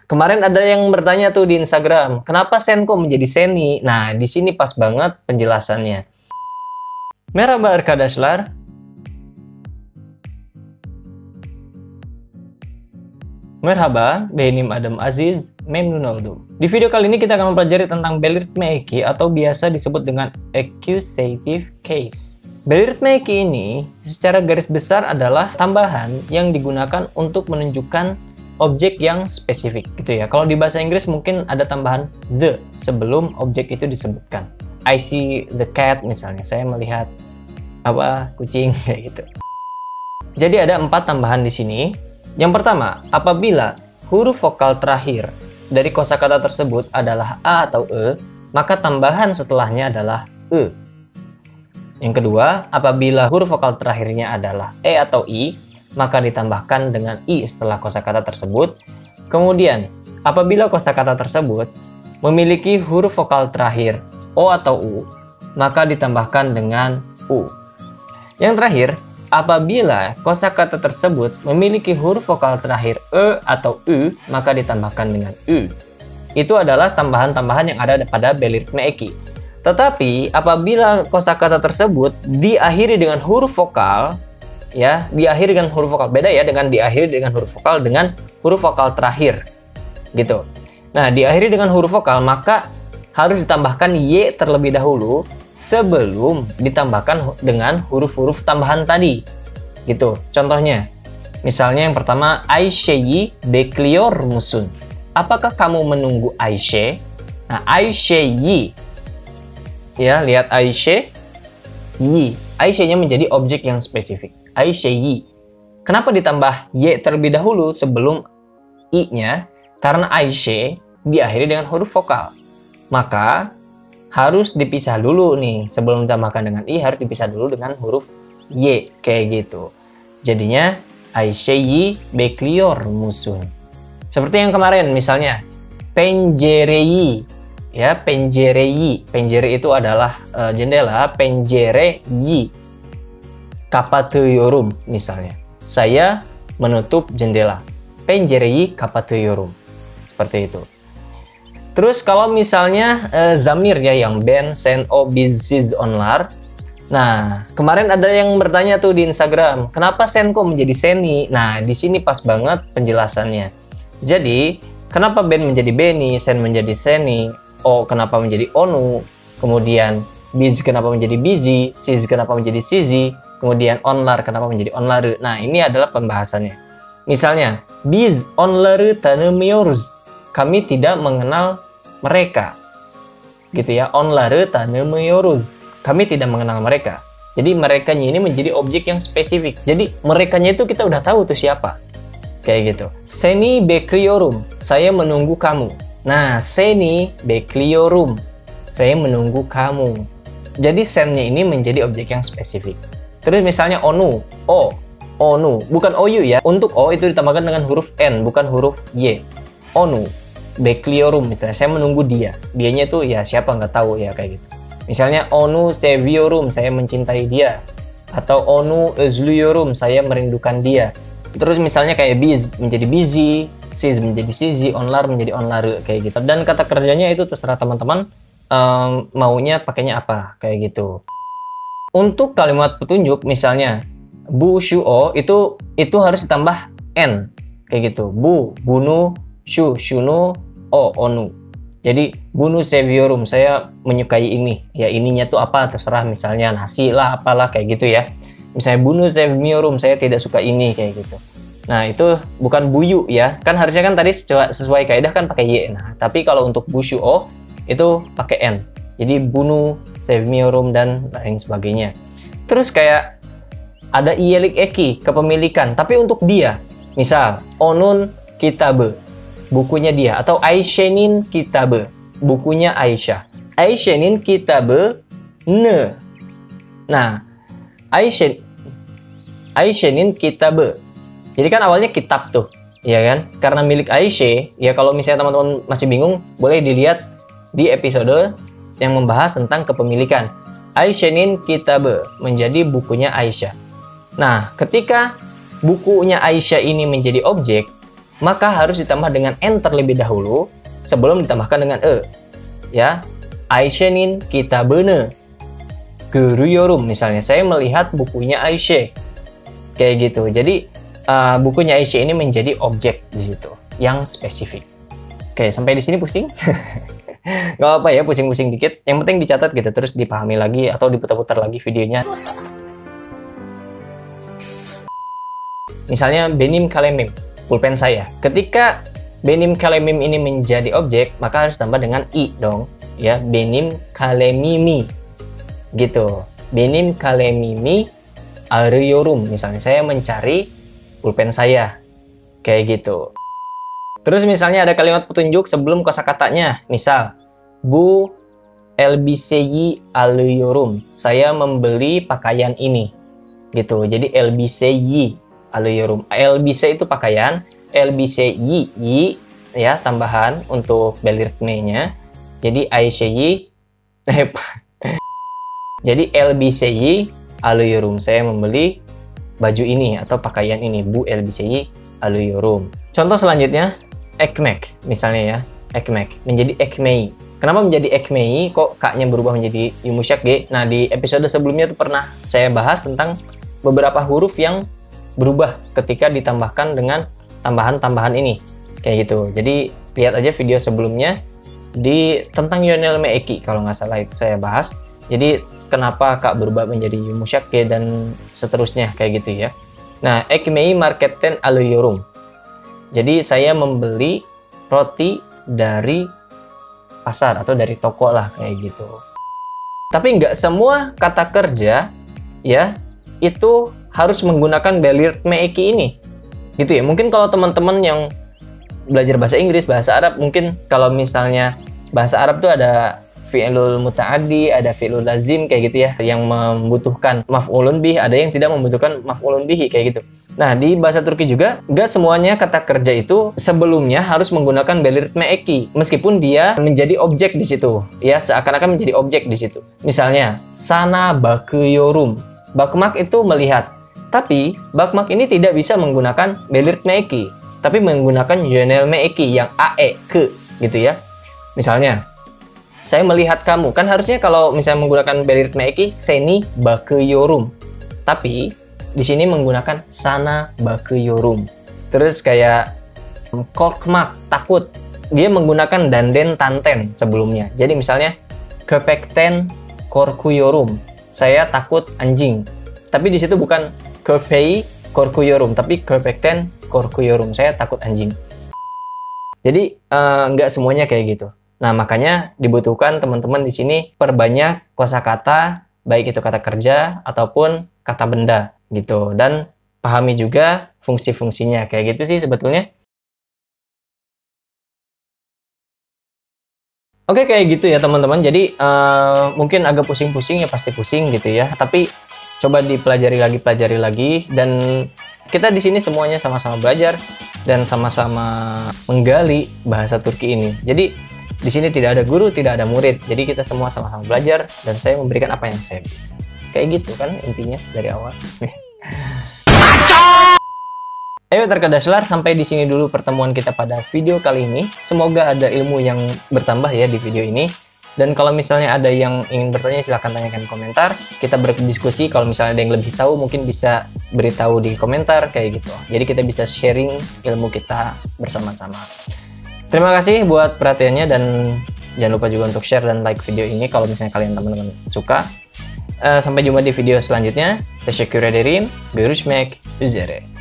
Kemarin ada yang bertanya tuh di Instagram, kenapa Sen kok menjadi Seni? Nah, di sini pas banget penjelasannya. Merhaba arkadaşlar. Merhaba, benim adım Aziz, memnun oldum. Di video kali ini kita akan mempelajari tentang belirtme eki atau biasa disebut dengan accusative case. Belirtme eki ini secara garis besar adalah tambahan yang digunakan untuk menunjukkan objek yang spesifik gitu ya. Kalau di bahasa Inggris mungkin ada tambahan the sebelum objek itu disebutkan. I see the cat misalnya, saya melihat kucing kayak gitu. Jadi ada 4 tambahan di sini. Yang pertama, apabila huruf vokal terakhir dari kosakata tersebut adalah a atau e, maka tambahan setelahnya adalah e. Yang kedua, apabila huruf vokal terakhirnya adalah e atau i, maka ditambahkan dengan i setelah kosakata tersebut. Kemudian, apabila kosakata tersebut memiliki huruf vokal terakhir o atau u, maka ditambahkan dengan u. Yang terakhir, apabila kosakata tersebut memiliki huruf vokal terakhir e atau u, maka ditambahkan dengan u. Itu adalah tambahan-tambahan yang ada pada belirtme eki. Tetapi apabila kosakata tersebut diakhiri dengan huruf vokal, ya, diakhiri dengan huruf vokal. Beda ya dengan diakhiri dengan huruf vokal dengan huruf vokal terakhir. Gitu. Nah, diakhiri dengan huruf vokal maka harus ditambahkan y terlebih dahulu sebelum ditambahkan dengan huruf-huruf tambahan tadi. Gitu. Contohnya, misalnya yang pertama Ayşe'yi bekliyor musun? Apakah kamu menunggu Ayşe? Nah, Ayşe'yi. Ya, lihat Ayşe, yi. Ayşe-nya menjadi objek yang spesifik. Ayşe'yi. Kenapa ditambah y terlebih dahulu sebelum i-nya? Karena Ayşe diakhiri dengan huruf vokal. Maka harus dipisah dulu nih. Sebelum ditambahkan dengan i harus dipisah dulu dengan huruf y. Kayak gitu. Jadinya Ayşe'yi bekliyor musun? Seperti yang kemarin misalnya pencereyi. Ya, pencereyi. Pencere itu adalah jendela. Pencereyi. Kapatıyorum misalnya. Saya menutup jendela. Pencereyi kapatıyorum. Seperti itu. Terus kalau misalnya zamir ya yang ben, sen, o, biz, siz, onlar. Nah, kemarin ada yang bertanya tuh di Instagram, kenapa sen kok menjadi seni? Nah, di sini pas banget penjelasannya. Jadi, kenapa ben menjadi beni, sen menjadi seni, o kenapa menjadi onu, kemudian biz kenapa menjadi bizi, siz kenapa menjadi sizi, kemudian onlar kenapa menjadi onları. Nah, ini adalah pembahasannya. Misalnya, biz onları tanımıyoruz. Kami tidak mengenal mereka. Gitu ya, onları tanımıyoruz. Kami tidak mengenal mereka. Jadi merekanya ini menjadi objek yang spesifik. Jadi merekanya itu kita udah tahu tuh siapa. Kayak gitu. Seni bekliyorum. Saya menunggu kamu. Nah, seni bekliyorum. Saya menunggu kamu. Jadi sennya ini menjadi objek yang spesifik. Terus misalnya onu, o, onu, bukan ou ya. Untuk o itu ditambahkan dengan huruf n, bukan huruf y. Onu, bekliyorum misalnya, saya menunggu dia. Dianya tuh ya siapa nggak tahu ya kayak gitu. Misalnya onu seviyorum, saya mencintai dia. Atau onu özlüyorum, saya merindukan dia. Terus misalnya kayak biz menjadi busy, siz menjadi sizi, onlar menjadi onları kayak gitu. Dan kata kerjanya itu terserah teman-teman maunya pakainya apa kayak gitu. Untuk kalimat petunjuk misalnya bu, shu, o itu harus ditambah n kayak gitu. Bu, bunu, shu, shunu, o, onu. Jadi bunu seviyorum, saya menyukai ini. Ya ininya tuh apa terserah, misalnya nasi lah apalah kayak gitu ya. Misalnya bunu sevmiyorum, saya tidak suka ini kayak gitu. Nah, itu bukan buyu ya. Kan harusnya kan tadi sesuai kaidah kan pakai y. Nah, tapi kalau untuk bushu o itu pakai n. Jadi bunu sevmiyorum dan lain sebagainya. Terus kayak ada iyelik eki, kepemilikan, tapi untuk dia. Misal onun kitabı, bukunya dia, atau Ayşe'nin kitabı, bukunya Aisyah. Ayşe'nin kitabı ne. Nah, Ayşe'nin kitabı. Jadi kan awalnya kitab tuh, ya kan? Karena milik Ayşe, ya kalau misalnya teman-teman masih bingung, boleh dilihat di episode yang membahas tentang kepemilikan. Ayşe'nin kitabı menjadi bukunya Aisyah. Nah, ketika bukunya Aisyah ini menjadi objek, maka harus ditambah dengan N terlebih dahulu sebelum ditambahkan dengan E. Ya, Aishenin kitabene guruyorum. Misalnya, saya melihat bukunya Aisyah. Kayak gitu. Jadi, bukunya Aisyah ini menjadi objek di situ yang spesifik. Oke, sampai di sini pusing? Gak apa ya, pusing-pusing dikit. Yang penting dicatat gitu, terus dipahami lagi atau diputar-putar lagi videonya. Misalnya, benim kalemim, pulpen saya. Ketika benim kalemim ini menjadi objek, maka harus tambah dengan I dong. Ya, benim kalemimi. Gitu. Benim kalemimi arıyorum. Misalnya, saya mencari pulpen saya. Kayak gitu. Terus misalnya ada kalimat petunjuk sebelum kosakatanya. Misal, bu elbiseyi alıyorum. Saya membeli pakaian ini. Gitu. Jadi elbiseyi alıyorum. Elbise itu pakaian. Elbiseyi ya tambahan untuk belirtme-nya. Jadi Aisyah. Jadi elbiseyi alıyorum. Saya membeli baju ini atau pakaian ini. Bu elbiseyi alıyorum. Contoh selanjutnya, ekmek misalnya ya. Ekmek menjadi ekmei. Kenapa menjadi ekmei? Kok kaknya berubah menjadi yumuşak G? Nah, di episode sebelumnya tuh pernah saya bahas tentang beberapa huruf yang berubah ketika ditambahkan dengan tambahan-tambahan ini. Kayak gitu. Jadi, lihat aja video sebelumnya di tentang yönelme eki kalau nggak salah itu saya bahas. Jadi, kenapa kak berubah menjadi yumuşak G dan seterusnya kayak gitu ya. Nah, ekmeği marketten alıyorum. Jadi saya membeli roti dari pasar atau dari toko lah kayak gitu. Tapi nggak semua kata kerja ya itu harus menggunakan belirtme eki ini. Gitu ya. Mungkin kalau teman-teman yang belajar bahasa Inggris, bahasa Arab, mungkin kalau misalnya bahasa Arab tuh ada fi'lul muta'addi, ada fi'lul lazim kayak gitu ya, yang membutuhkan maf'ulun bih, ada yang tidak membutuhkan maf'ulun bihi kayak gitu. Nah, di bahasa Turki juga nggak semuanya kata kerja itu sebelumnya harus menggunakan belirtme eki, meskipun dia menjadi objek di situ, ya seakan-akan menjadi objek di situ. Misalnya, sana bakıyorum. Bakmak itu melihat, tapi bakmak ini tidak bisa menggunakan belirtme eki, tapi menggunakan yönelme eki yang ae ke gitu ya. Misalnya, saya melihat kamu. Kan harusnya kalau misalnya menggunakan belirtme eki, seni bakıyorum. Tapi di sini menggunakan sana bakıyorum. Terus kayak korkmak, takut. Dia menggunakan danden tanten sebelumnya. Jadi misalnya köpekten korkuyorum. Saya takut anjing. Tapi di situ bukan köpeği korkuyorum, tapi köpekten korkuyorum. Saya takut anjing. Jadi nggak semuanya kayak gitu. Nah, makanya dibutuhkan teman-teman di sini perbanyak kosakata, baik itu kata kerja ataupun kata benda gitu. Dan pahami juga fungsi-fungsinya. Kayak gitu sih sebetulnya. Oke, kayak gitu ya teman-teman. Jadi mungkin agak pusing-pusing ya, pasti pusing gitu ya. Tapi coba pelajari lagi. Dan kita di sini semuanya sama-sama belajar dan sama-sama menggali bahasa Turki ini. Jadi di sini tidak ada guru, tidak ada murid. Jadi kita semua sama-sama belajar dan saya memberikan apa yang saya bisa. Kayak gitu kan intinya dari awal. Ayo Terkadaslar, sampai di sini dulu pertemuan kita pada video kali ini. Semoga ada ilmu yang bertambah ya di video ini. Dan kalau misalnya ada yang ingin bertanya, silahkan tanyakan di komentar. Kita berdiskusi, kalau misalnya ada yang lebih tahu mungkin bisa beritahu di komentar kayak gitu. Jadi kita bisa sharing ilmu kita bersama-sama. Terima kasih buat perhatiannya dan jangan lupa juga untuk share dan like video ini kalau misalnya kalian teman-teman suka. Sampai jumpa di video selanjutnya. Teşekkür ederim. Görüşmek üzere.